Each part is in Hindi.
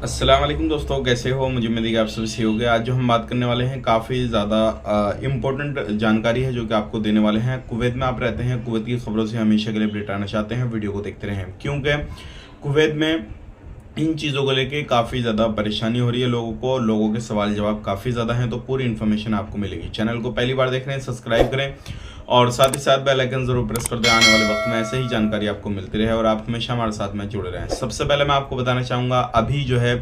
अस्सलाम वालेकुम दोस्तों, कैसे हो? मुझे उम्मीद है कि आप सभी सही हो गए। आज जो हम बात करने वाले हैं काफ़ी ज़्यादा इम्पोर्टेंट जानकारी है जो कि आपको देने वाले हैं। कुवैत में आप रहते हैं, कुवैत की खबरों से हमेशा के लिए अपडेट आना चाहते हैं, वीडियो को देखते रहें, क्योंकि कुवैत में इन चीज़ों को लेके काफ़ी ज़्यादा परेशानी हो रही है लोगों को। लोगों के सवाल जवाब काफ़ी ज़्यादा हैं, तो पूरी इन्फॉर्मेशन आपको मिलेगी। चैनल को पहली बार देख रहे हैं, सब्सक्राइब करें और साथ ही साथ बेल आइकन ज़रूर प्रेस कर दें। आने वाले वक्त में ऐसे ही जानकारी आपको मिलती रहे और आप हमेशा हमारे साथ में जुड़े रहें। सबसे पहले मैं आपको बताना चाहूँगा, अभी जो है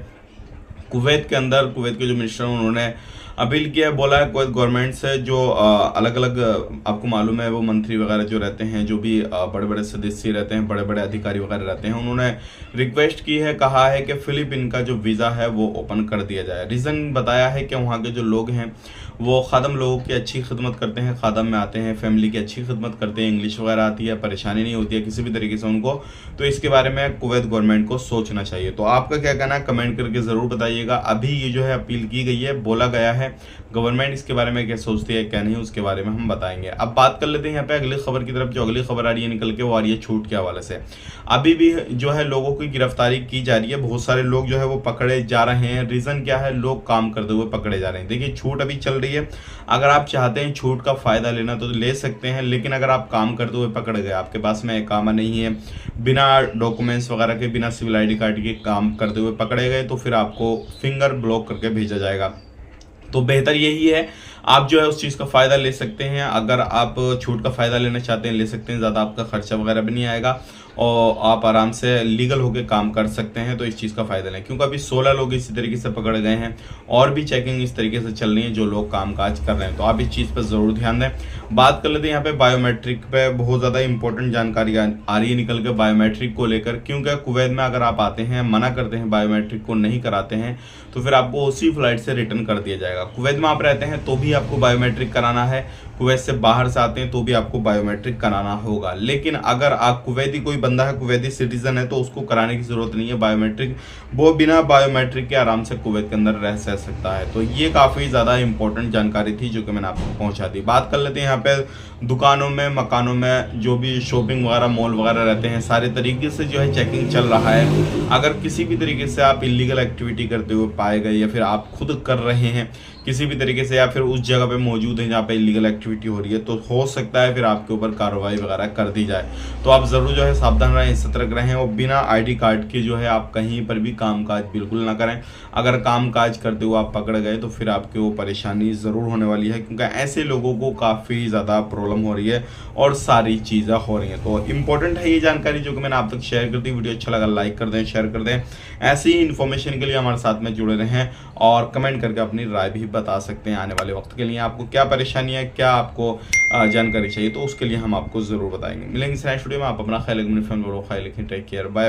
कुवैत के अंदर कुवैत के जो मिनिस्टर हैं उन्होंने अपील किया है, बोला है कुवैत गवर्नमेंट से, जो अलग अलग आपको मालूम है वो मंत्री वगैरह जो रहते हैं, जो भी बड़े बड़े सदस्य रहते हैं, बड़े बड़े अधिकारी वगैरह रहते हैं, उन्होंने रिक्वेस्ट की है, कहा है कि फिलिपीन का जो वीज़ा है वो ओपन कर दिया जाए। रीज़न बताया है कि वहाँ के जो लोग हैं वो खादम लोगों की अच्छी खिदमत करते हैं, खादम में आते हैं, फैमिली की अच्छी खिदमत करते हैं, इंग्लिश वगैरह आती है, परेशानी नहीं होती है किसी भी तरीके से उनको। तो इसके बारे में कुवैत गवर्नमेंट को सोचना चाहिए। तो आपका क्या कहना है, कमेंट करके ज़रूर बताइएगा। अभी ये जो है अपील की गई है, बोला गया है, गवर्नमेंट इसके बारे में क्या सोचती है क्या नहीं, उसके बारे में हम बताएंगे। अब बात कर लेते हैं यहाँ पे अगली खबर की तरफ। जो अगली खबर आ रही है निकल के, वो आ रही है छूट के हवाले से। अभी भी जो है लोगों की गिरफ्तारी की जा रही है, बहुत सारे लोग जो है वो पकड़े जा रहे हैं। रीज़न क्या है? लोग काम करते हुए पकड़े जा रहे हैं। देखिए, छूट अभी चल रही है, अगर आप चाहते हैं छूट का फ़ायदा लेना तो ले सकते हैं, लेकिन अगर आप काम करते हुए पकड़ गए, आपके पास में इकामा नहीं है, बिना डॉक्यूमेंट्स वगैरह के, बिना सिविल आईडी कार्ड के काम करते हुए पकड़े गए, तो फिर आपको फिंगर ब्लॉक करके भेजा जाएगा। तो बेहतर यही है, आप जो है उस चीज़ का फ़ायदा ले सकते हैं। अगर आप छूट का फ़ायदा लेना चाहते हैं ले सकते हैं, ज़्यादा आपका खर्चा वगैरह भी नहीं आएगा और आप आराम से लीगल होकर काम कर सकते हैं। तो इस चीज़ का फ़ायदा लें, क्योंकि अभी 16 लोग इसी तरीके से पकड़ गए हैं और भी चेकिंग इस तरीके से चल रही है जो लोग कामकाज कर रहे हैं। तो आप इस चीज़ पर ज़रूर ध्यान दें। बात कर लेते हैं यहाँ पे बायोमेट्रिक पे, बहुत ज़्यादा इंपॉर्टेंट जानकारी आ रही है निकल के बायोमेट्रिक को लेकर, क्योंकि कुवैत में अगर आप आते हैं, मना करते हैं, बायोमेट्रिक को नहीं कराते हैं, तो फिर आपको उसी फ्लाइट से रिटर्न कर दिया जाएगा। कुवैत में आप रहते हैं तो भी आपको बायोमेट्रिक कराना है, कुवैत से बाहर से आते हैं तो भी आपको बायोमेट्रिक कराना होगा। लेकिन अगर आप कुवैती कोई बंदा है, कुवैती सिटीजन है, तो उसको कराने की जरूरत नहीं है बायोमेट्रिक। वो बिना बायोमेट्रिक के आराम से कुवैत के अंदर रह सकता है। तो ये काफ़ी ज़्यादा इंपॉर्टेंट जानकारी थी जो कि मैंने आपको पहुंचा दी। बात कर लेते हैं यहाँ पे दुकानों में, मकानों में, जो भी शॉपिंग वगैरह मॉल वगैरह रहते हैं, सारे तरीके से जो है चेकिंग चल रहा है। अगर किसी भी तरीके से आप इलीगल एक्टिविटी करते हुए पाए गए, या फिर आप खुद कर रहे हैं किसी भी तरीके से, या फिर उस जगह पे मौजूद हैं जहाँ पे इलीगल एक्टिविटी हो रही है, तो हो सकता है फिर आपके ऊपर कार्रवाई वगैरह कर दी जाए। तो आप ज़रूर जो है सावधान रहें, सतर्क रहें और बिना आईडी कार्ड के जो है आप कहीं पर भी कामकाज बिल्कुल ना करें। अगर कामकाज करते हुए आप पकड़ गए तो फिर आपके वो परेशानी ज़रूर होने वाली है, क्योंकि ऐसे लोगों को काफ़ी ज़्यादा प्रॉब्लम हो रही है और सारी चीज़ें हो रही हैं। तो इंपॉर्टेंट है ये जानकारी जो कि मैंने आप तक शेयर कर दी। वीडियो अच्छा लगा लाइक कर दें, शेयर कर दें। ऐसी ही इन्फॉर्मेशन के लिए हमारे साथ में जुड़े रहें और कमेंट करके अपनी राय भी बता सकते हैं। आने वाले वक्त के लिए आपको क्या परेशानी है, क्या आपको जानकारी चाहिए, तो उसके लिए हम आपको ज़रूर बताएंगे। मिलेंगे नेक्स्ट वीडियो में। आप अपना ख्याल रखें, टेक केयर, बाय।